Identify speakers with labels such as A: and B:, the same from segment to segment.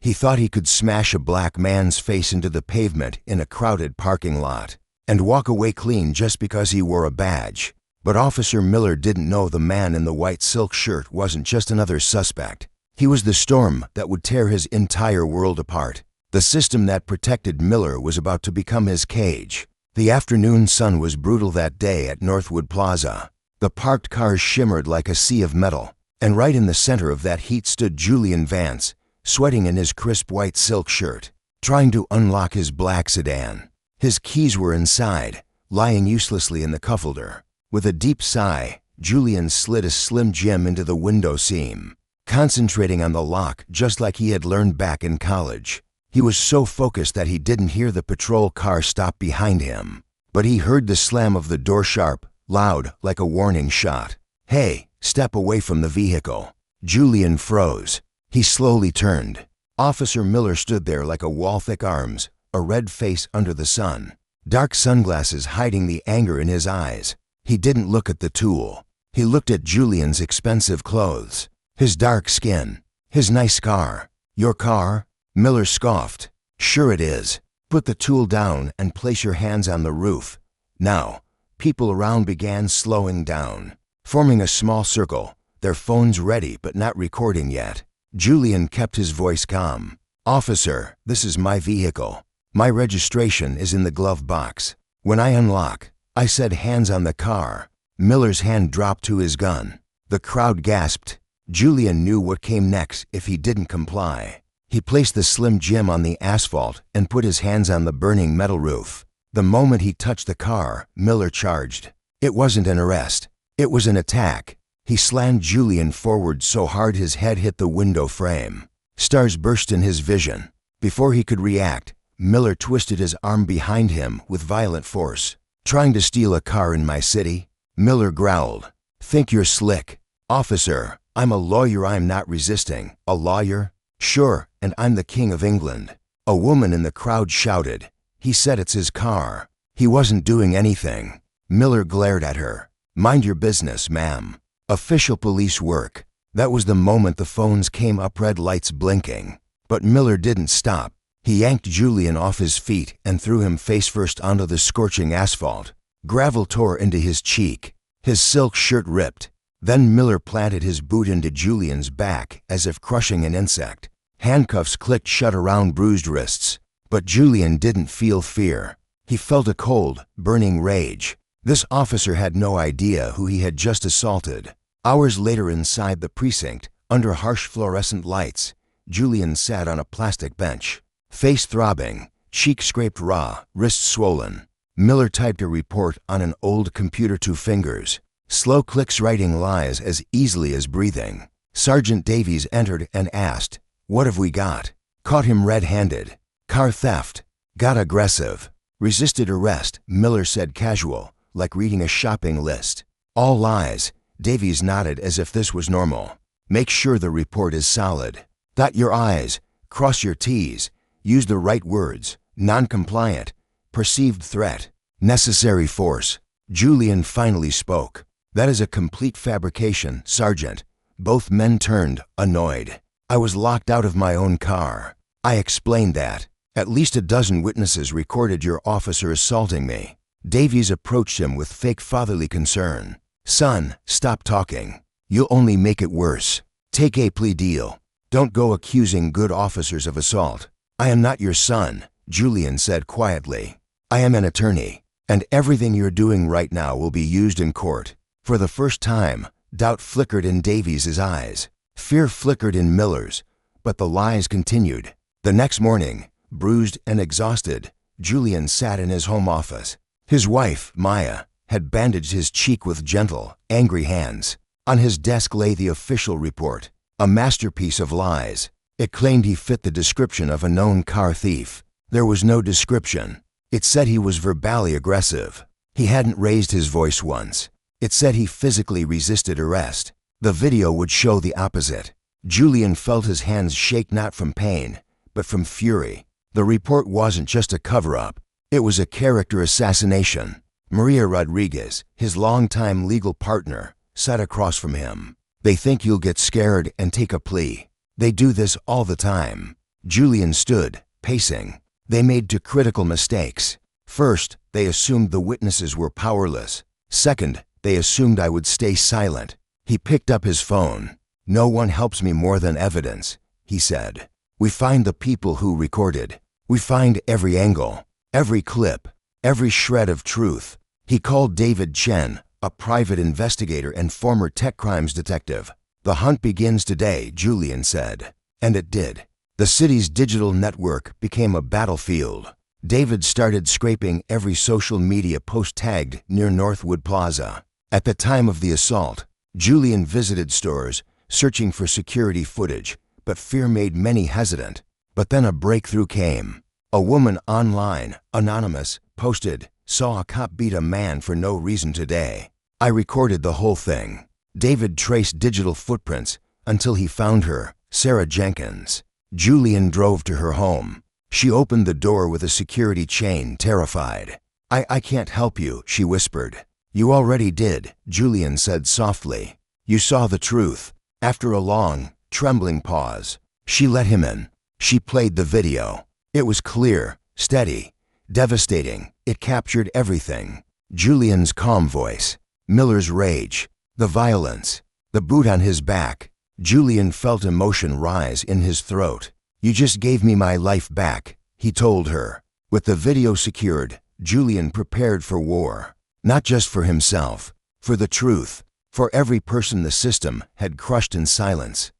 A: He thought he could smash a black man's face into the pavement in a crowded parking lot and walk away clean just because he wore a badge. But Officer Miller didn't know the man in the white silk shirt wasn't just another suspect. He was the storm that would tear his entire world apart. The system that protected Miller was about to become his cage. The afternoon sun was brutal that day at Northwood Plaza. The parked cars shimmered like a sea of metal, and right in the center of that heat stood Julian Vance, sweating in his crisp white silk shirt, trying to unlock his black sedan. His keys were inside, lying uselessly in the cuffholder. With a deep sigh, Julian slid a Slim Jim into the window seam, concentrating on the lock just like he had learned back in college. He was so focused that he didn't hear the patrol car stop behind him, but he heard the slam of the door sharp, loud, like a warning shot. "Hey, step away from the vehicle." Julian froze. He slowly turned. Officer Miller stood there like a wall, thick arms, a red face under the sun, dark sunglasses hiding the anger in his eyes. He didn't look at the tool. He looked at Julian's expensive clothes, his dark skin, his nice car. "Your car?" Miller scoffed. "Sure it is. Put the tool down and place your hands on the roof." Now, people around began slowing down, forming a small circle, their phones ready but not recording yet. Julian kept his voice calm. "Officer, this is my vehicle. My registration is in the glove box. When I unlock," I said, "hands on the car." Miller's hand dropped to his gun. The crowd gasped. Julian knew what came next if he didn't comply. He placed the Slim Jim on the asphalt and put his hands on the burning metal roof. The moment he touched the car, Miller charged. It wasn't an arrest. It was an attack. He slammed Julian forward so hard his head hit the window frame. Stars burst in his vision. Before he could react, Miller twisted his arm behind him with violent force. "Trying to steal a car in my city?" Miller growled. "Think you're slick? Officer, I'm a lawyer. I'm not resisting." "A lawyer?" "Sure, and I'm the King of England." A woman in the crowd shouted. "He said it's his car. He wasn't doing anything." Miller glared at her. "Mind your business, ma'am. Official police work." That was the moment the phones came up, red lights blinking. But Miller didn't stop. He yanked Julian off his feet and threw him face first onto the scorching asphalt. Gravel tore into his cheek. His silk shirt ripped. Then Miller planted his boot into Julian's back as if crushing an insect. Handcuffs clicked shut around bruised wrists. But Julian didn't feel fear. He felt a cold, burning rage. This officer had no idea who he had just assaulted. Hours later inside the precinct, under harsh fluorescent lights, Julian sat on a plastic bench, face throbbing, cheek scraped raw, wrist swollen. Miller typed a report on an old computer, 2 fingers, slow clicks writing lies as easily as breathing. Sergeant Davies entered and asked, "What have we got?" "Caught him red-handed. Car theft. Got aggressive. Resisted arrest," Miller said, casual, like reading a shopping list. "All lies." Davies nodded as if this was normal. "Make sure the report is solid. Dot your I's, cross your T's, use the right words. Non-compliant, perceived threat, necessary force." Julian finally spoke. "That is a complete fabrication, Sergeant." Both men turned, annoyed. "I was locked out of my own car. I explained that. At least a dozen witnesses recorded your officer assaulting me." Davies approached him with fake fatherly concern. "Son, stop talking. You'll only make it worse. Take a plea deal. Don't go accusing good officers of assault." "I am not your son," Julian said quietly. "I am an attorney, and everything you're doing right now will be used in court." For the first time, doubt flickered in Davies' eyes. Fear flickered in Miller's, but the lies continued. The next morning, bruised and exhausted, Julian sat in his home office. His wife, Maya, had bandaged his cheek with gentle, angry hands. On his desk lay the official report, a masterpiece of lies. It claimed he fit the description of a known car thief. There was no description. It said he was verbally aggressive. He hadn't raised his voice once. It said he physically resisted arrest. The video would show the opposite. Julian felt his hands shake, not from pain, but from fury. The report wasn't just a cover-up. It was a character assassination. Maria Rodriguez, his longtime legal partner, sat across from him. "They think you'll get scared and take a plea. They do this all the time. Julian stood, pacing. They made two critical mistakes. First, they assumed the witnesses were powerless. Second, they assumed I would stay silent. He picked up his phone. "No one helps me more than evidence," he said. "We find the people who recorded. We find every angle, every clip, every shred of truth." He called David Chen, a private investigator and former tech crimes detective. "The hunt begins today," Julian said. And it did. The city's digital network became a battlefield. David started scraping every social media post tagged near Northwood Plaza. At the time of the assault, Julian visited stores, searching for security footage, but fear made many hesitant. But then a breakthrough came. A woman online, anonymous, posted, "Saw a cop beat a man for no reason today. I recorded the whole thing." David traced digital footprints until he found her, Sarah Jenkins. Julian drove to her home. She opened the door with a security chain, terrified. I can't help you," she whispered. "You already did," Julian said softly. "You saw the truth." After a long, trembling pause, she let him in. She played the video. It was clear, steady, devastating. It captured everything. Julian's calm voice, Miller's rage, the violence, the boot on his back. Julian felt emotion rise in his throat. "You just gave me my life back," he told her. With the video secured, Julian prepared for war. Not just for himself, for the truth, for every person the system had crushed in silence.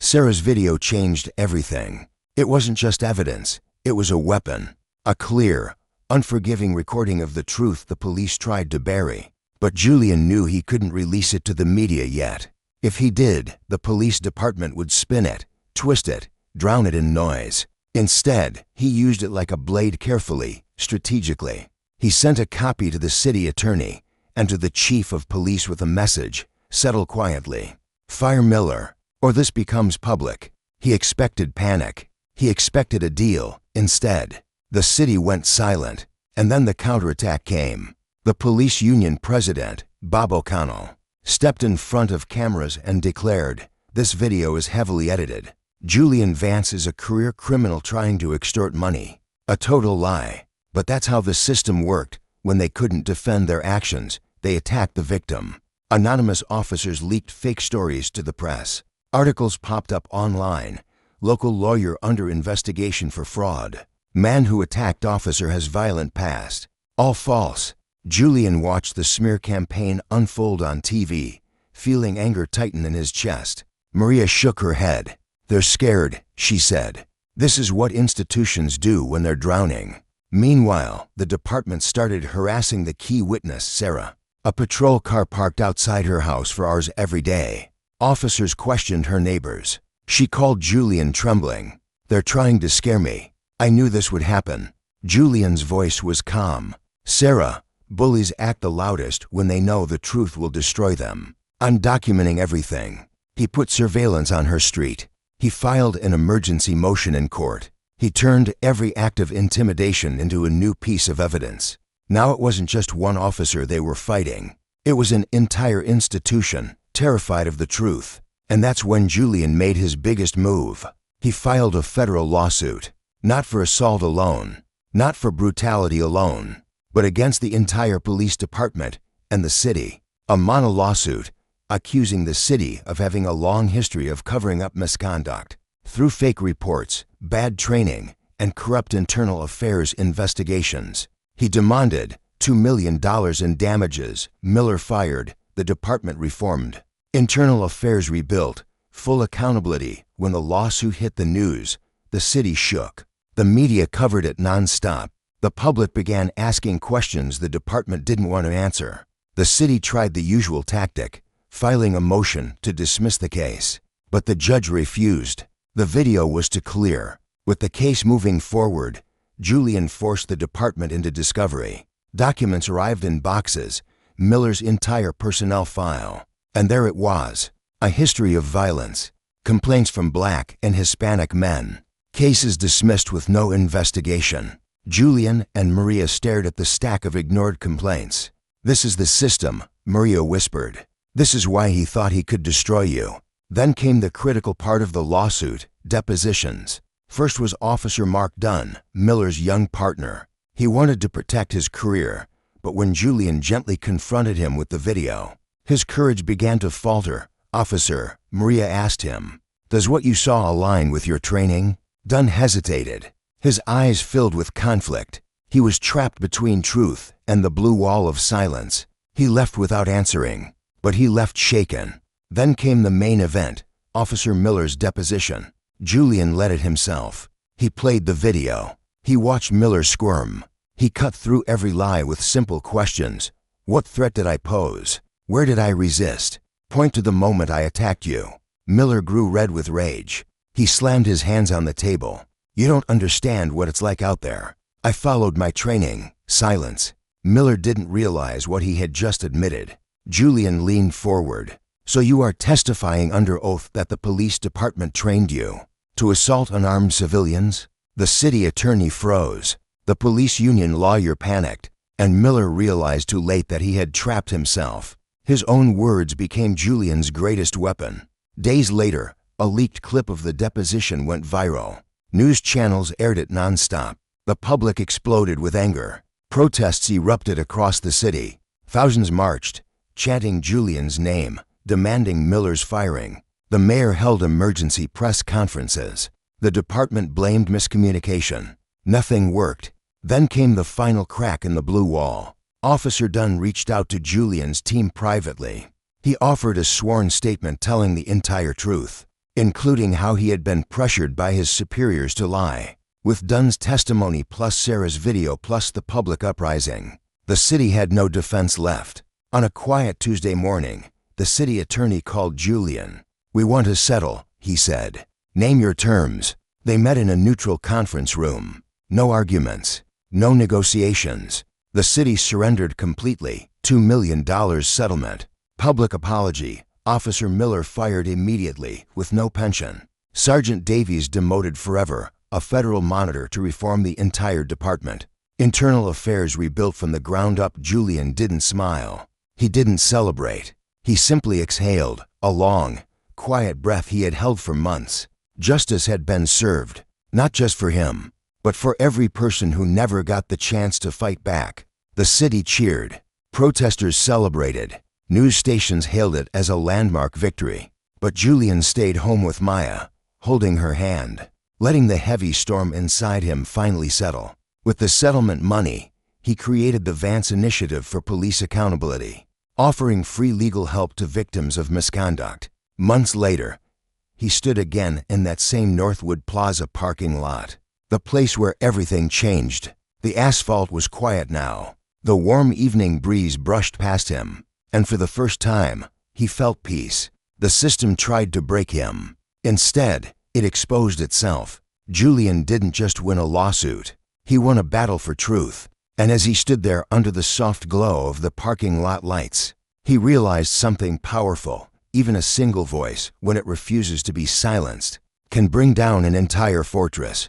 A: Sarah's video changed everything. It wasn't just evidence, it was a weapon. A clear, unforgiving recording of the truth the police tried to bury. But Julian knew he couldn't release it to the media yet. If he did, the police department would spin it, twist it, drown it in noise. Instead, he used it like a blade, carefully, strategically. He sent a copy to the city attorney and to the chief of police with a message: "Settle quietly. Fire Miller, or this becomes public." He expected panic. He expected a deal. Instead, the city went silent, and then the counterattack came. The police union president, Bob O'Connell, stepped in front of cameras and declared, "This video is heavily edited. Julian Vance is a career criminal trying to extort money." A total lie. But that's how the system worked. When they couldn't defend their actions, they attacked the victim. Anonymous officers leaked fake stories to the press. Articles popped up online. "Local lawyer under investigation for fraud. Man who attacked officer has violent past." All false. Julian watched the smear campaign unfold on TV, feeling anger tighten in his chest. Maria shook her head. "They're scared," she said. "This is what institutions do when they're drowning." Meanwhile, the department started harassing the key witness, Sarah. A patrol car parked outside her house for hours every day. Officers questioned her neighbors. She called Julian, trembling. "They're trying to scare me. I knew this would happen." Julian's voice was calm. "Sarah, bullies act the loudest when they know the truth will destroy them. I'm documenting everything." He put surveillance on her street. He filed an emergency motion in court. He turned every act of intimidation into a new piece of evidence. Now it wasn't just one officer they were fighting. It was an entire institution, terrified of the truth. And that's when Julian made his biggest move. He filed a federal lawsuit. Not for assault alone, not for brutality alone, but against the entire police department and the city. A mono lawsuit accusing the city of having a long history of covering up misconduct through fake reports, bad training, and corrupt internal affairs investigations. He demanded $2 million in damages. Miller fired, the department reformed, internal affairs rebuilt, full accountability. When the lawsuit hit the news, the city shook. The media covered it nonstop. The public began asking questions the department didn't want to answer. The city tried the usual tactic, filing a motion to dismiss the case. But the judge refused. The video was too clear. With the case moving forward, Julian forced the department into discovery. Documents arrived in boxes, Miller's entire personnel file. And there it was, a history of violence. Complaints from Black and Hispanic men. Cases dismissed with no investigation. Julian and Maria stared at the stack of ignored complaints. "This is the system," Maria whispered. "This is why he thought he could destroy you." Then came the critical part of the lawsuit, depositions. First was Officer Mark Dunn, Miller's young partner. He wanted to protect his career, but when Julian gently confronted him with the video, his courage began to falter. "Officer," Maria asked him, "does what you saw align with your training?" Dunn hesitated, his eyes filled with conflict. He was trapped between truth and the blue wall of silence. He left without answering, but he left shaken. Then came the main event, Officer Miller's deposition. Julian led it himself. He played the video. He watched Miller squirm. He cut through every lie with simple questions. "What threat did I pose? Where did I resist? Point to the moment I attacked you." Miller grew red with rage. He slammed his hands on the table. "You don't understand what it's like out there. I followed my training." Silence. Miller didn't realize what he had just admitted. Julian leaned forward. "So you are testifying under oath that the police department trained you to assault unarmed civilians?" The city attorney froze. The police union lawyer panicked, and Miller realized too late that he had trapped himself. His own words became Julian's greatest weapon. Days later, a leaked clip of the deposition went viral. News channels aired it nonstop. The public exploded with anger. Protests erupted across the city. Thousands marched, chanting Julian's name, demanding Miller's firing. The mayor held emergency press conferences. The department blamed miscommunication. Nothing worked. Then came the final crack in the blue wall. Officer Dunn reached out to Julian's team privately. He offered a sworn statement telling the entire truth, including how he had been pressured by his superiors to lie. With Dunn's testimony plus Sarah's video plus the public uprising, the city had no defense left. On a quiet Tuesday morning, the city attorney called Julian. "We want to settle," he said. "Name your terms." They met in a neutral conference room. No arguments, no negotiations. The city surrendered completely. $2 million settlement. Public apology. Officer Miller fired immediately, with no pension. Sergeant Davies demoted forever, a federal monitor to reform the entire department. Internal affairs rebuilt from the ground up. Julian didn't smile. He didn't celebrate. He simply exhaled, a long, quiet breath he had held for months. Justice had been served, not just for him, but for every person who never got the chance to fight back. The city cheered. Protesters celebrated. News stations hailed it as a landmark victory. But Julian stayed home with Maya, holding her hand, letting the heavy storm inside him finally settle. With the settlement money, he created the Vance Initiative for Police Accountability, offering free legal help to victims of misconduct. Months later, he stood again in that same Northwood Plaza parking lot, the place where everything changed. The asphalt was quiet now. The warm evening breeze brushed past him, and for the first time, he felt peace. The system tried to break him. Instead, it exposed itself. Julian didn't just win a lawsuit. He won a battle for truth. And as he stood there under the soft glow of the parking lot lights, he realized something powerful. Even a single voice, when it refuses to be silenced, can bring down an entire fortress.